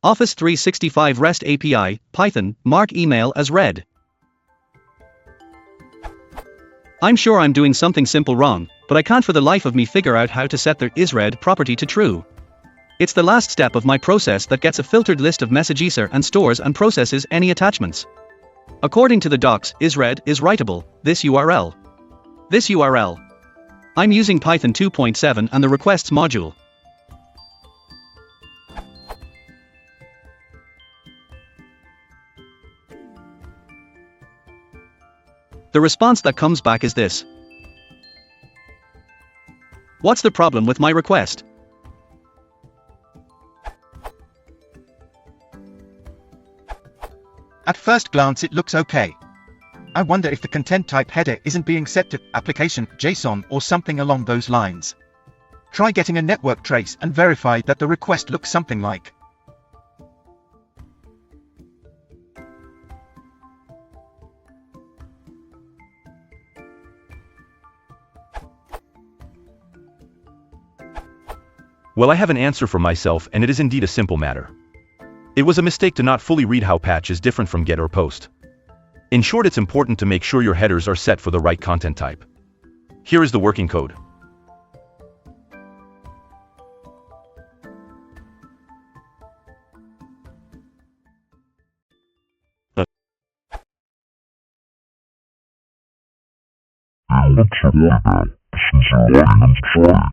Office 365 REST API, Python, mark email as read. I'm sure I'm doing something simple wrong, but I can't for the life of me figure out how to set the isRead property to true. It's the last step of my process that gets a filtered list of messages and stores and processes any attachments. According to the docs, isRead is writable, this URL. This URL. I'm using Python 2.7 and the requests module. The response that comes back is this. What's the problem with my request? At first glance it looks okay. I wonder if the content type header isn't being set to application JSON or something along those lines. Try getting a network trace and verify that the request looks something like. Well, I have an answer for myself, and it is indeed a simple matter. It was a mistake to not fully read how patch is different from get or post. In short, it's important to make sure your headers are set for the right content type. Here is the working code. What's wrong now? Since you're letting them try.